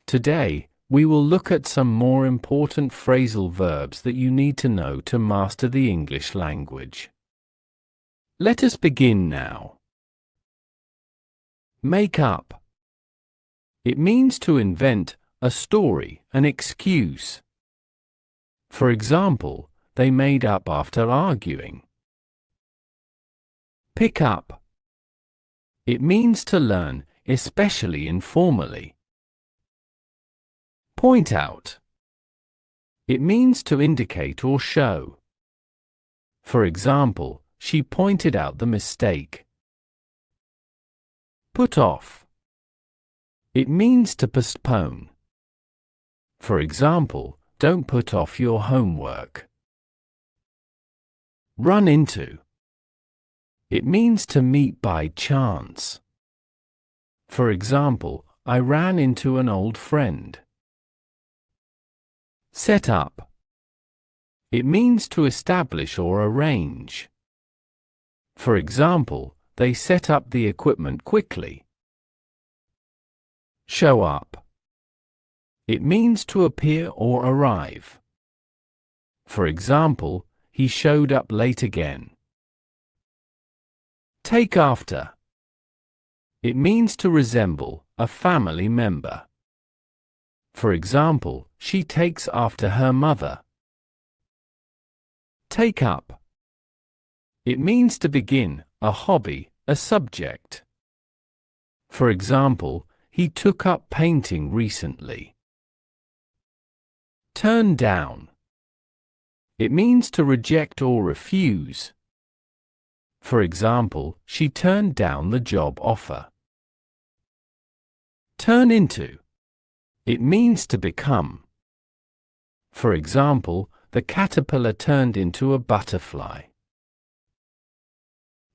Today, we will look at some more important phrasal verbs that you need to know to master the English language. Let us begin now. Make up. It means to invent a story, an excuse. For example, they made up after arguing. Pick up. It means to learn, especially informally. Point out. It means to indicate or show. For example, she pointed out the mistake. Put off. It means to postpone. For example, don't put off your homework. Run into. It means to meet by chance. For example, I ran into an old friend. Set up. It means to establish or arrange. For example, they set up the equipment quickly. Show up. It means to appear or arrive. For example, he showed up late again. Take after. It means to resemble a family member. For example, she takes after her mother. Take up. It means to begin, a hobby, a subject. For example, he took up painting recently. Turn down. It means to reject or refuse. For example, she turned down the job offer. Turn into. It means to become. For example, the caterpillar turned into a butterfly.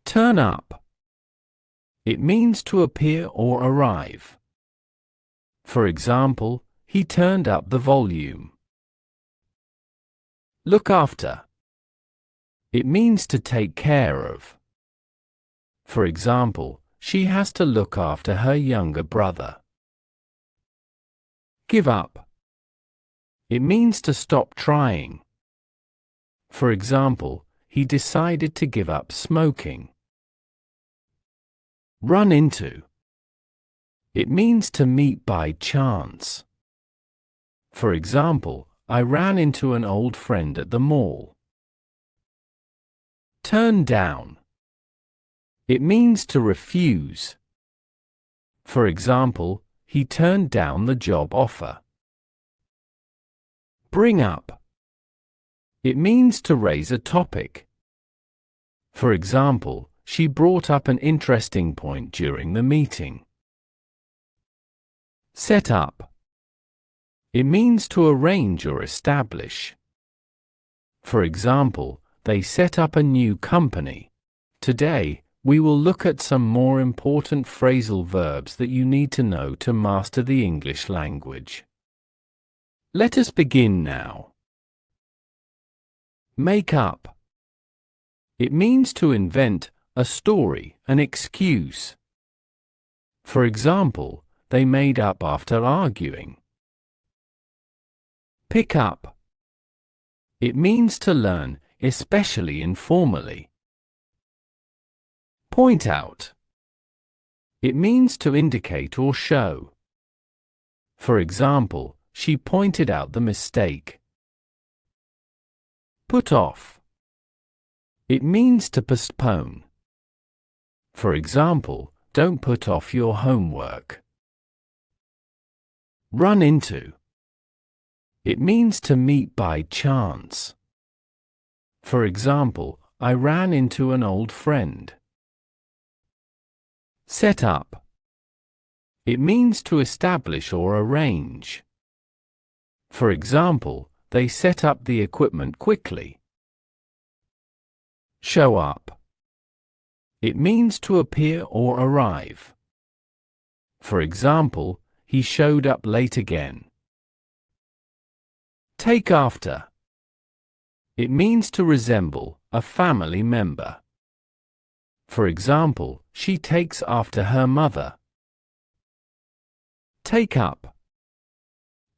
Turn up. It means to appear or arrive. For example, he turned up the volume. Look after. It means to take care of. For example, she has to look after her younger brother. Give up. It means to stop trying. For example, he decided to give up smoking. Run into. It means to meet by chance. For example, I ran into an old friend at the mall. Turn down. It means to refuse. For example, he turned down the job offer. Bring up. It means to raise a topic. For example, she brought up an interesting point during the meeting. Set up. It means to arrange or establish. For example, they set up a new company. Today, we will look at some more important phrasal verbs that you need to know to master the English language. Let us begin now. Make up. It means to invent a story, an excuse. For example, they made up after arguing. Pick up. It means to learn, especially informally. Point out. It means to indicate or show. For example, she pointed out the mistake. Put off. It means to postpone. For example, don't put off your homework. Run into. It means to meet by chance. For example, I ran into an old friend. Set up. It means to establish or arrange. For example, they set up the equipment quickly. Show up. It means to appear or arrive. For example, he showed up late again. Take after. It means to resemble a family member. For example, she takes after her mother. Take up.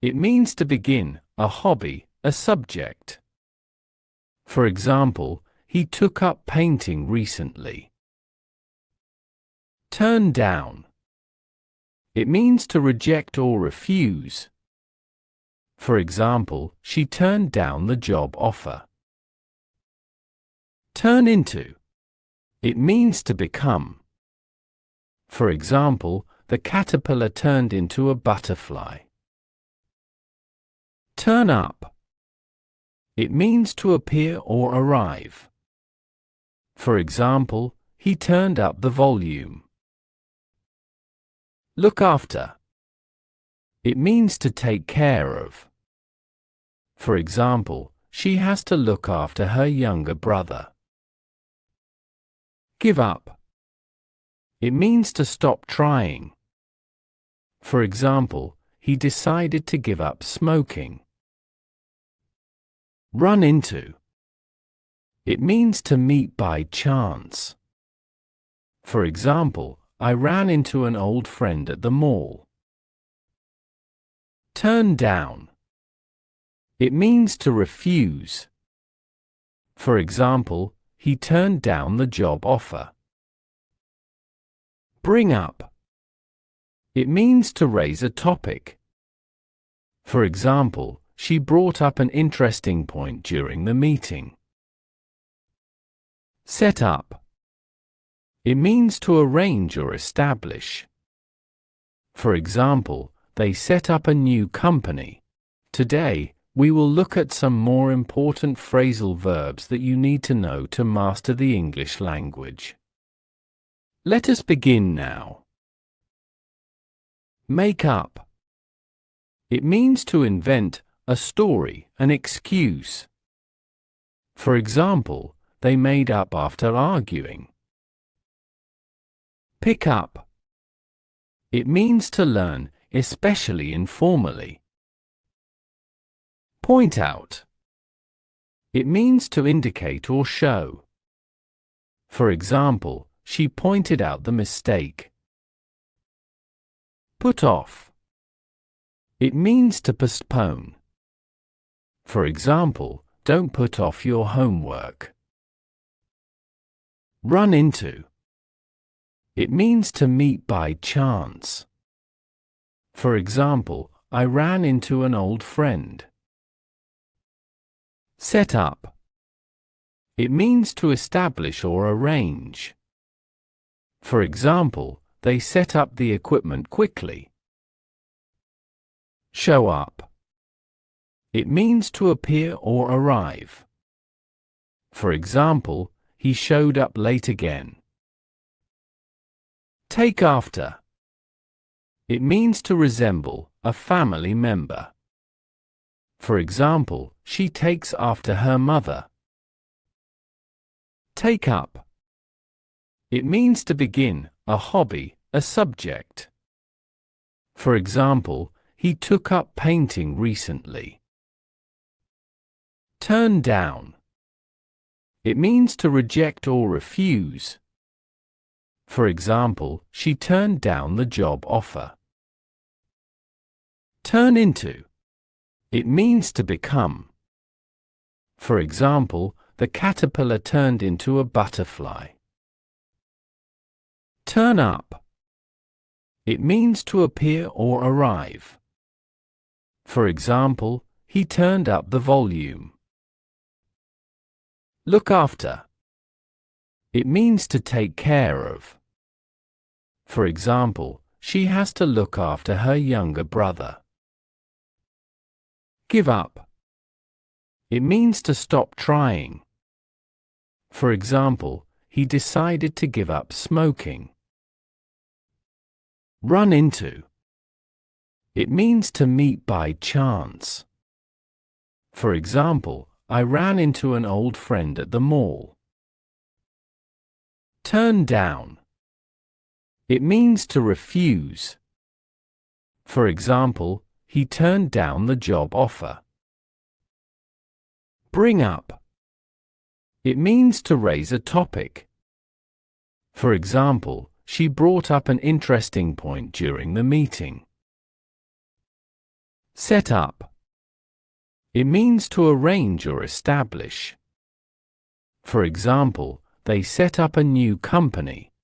It means to begin, a hobby, a subject. For example, he took up painting recently. Turn down. It means to reject or refuse. For example, she turned down the job offer. Turn into. It means to become. For example, the caterpillar turned into a butterfly. Turn up. It means to appear or arrive. For example, he turned up the volume. Look after. It means to take care of. For example, she has to look after her younger brother. Give up. It means to stop trying. For example, he decided to give up smoking. Run into. It means to meet by chance. For example, I ran into an old friend at the mall. Turn down. It means to refuse. For example, he turned down the job offer. Bring up. It means to raise a topic. For example, she brought up an interesting point during the meeting. Set up. It means to arrange or establish. For example, they set up a new company. Today, we will look at some more important phrasal verbs that you need to know to master the English language. Let us begin now. Make up. It means to invent a story, an excuse. For example, they made up after arguing. Pick up. It means to learn, especially informally. Point out. It means to indicate or show. For example, she pointed out the mistake. Put off. It means to postpone. For example, don't put off your homework. Run into. It means to meet by chance. For example, I ran into an old friend. Set up. It means to establish or arrange. For example, they set up the equipment quickly. Show up. It means to appear or arrive. For example, he showed up late again. Take after. It means to resemble a family member. For example, she takes after her mother. Take up. It means to begin, a hobby, a subject. For example, he took up painting recently. Turn down. It means to reject or refuse. For example, she turned down the job offer. Turn into. It means to become. For example, the caterpillar turned into a butterfly. Turn up. It means to appear or arrive. For example, he turned up the volume. Look after. It means to take care of. For example, she has to look after her younger brother. Give up. It means to stop trying. For example, he decided to give up smoking. Run into. It means to meet by chance. For example, I ran into an old friend at the mall. Turn down. It means to refuse. For example, he turned down the job offer. Bring up. It means to raise a topic. For example, she brought up an interesting point during the meeting. Set up. It means to arrange or establish. For example, they set up a new company.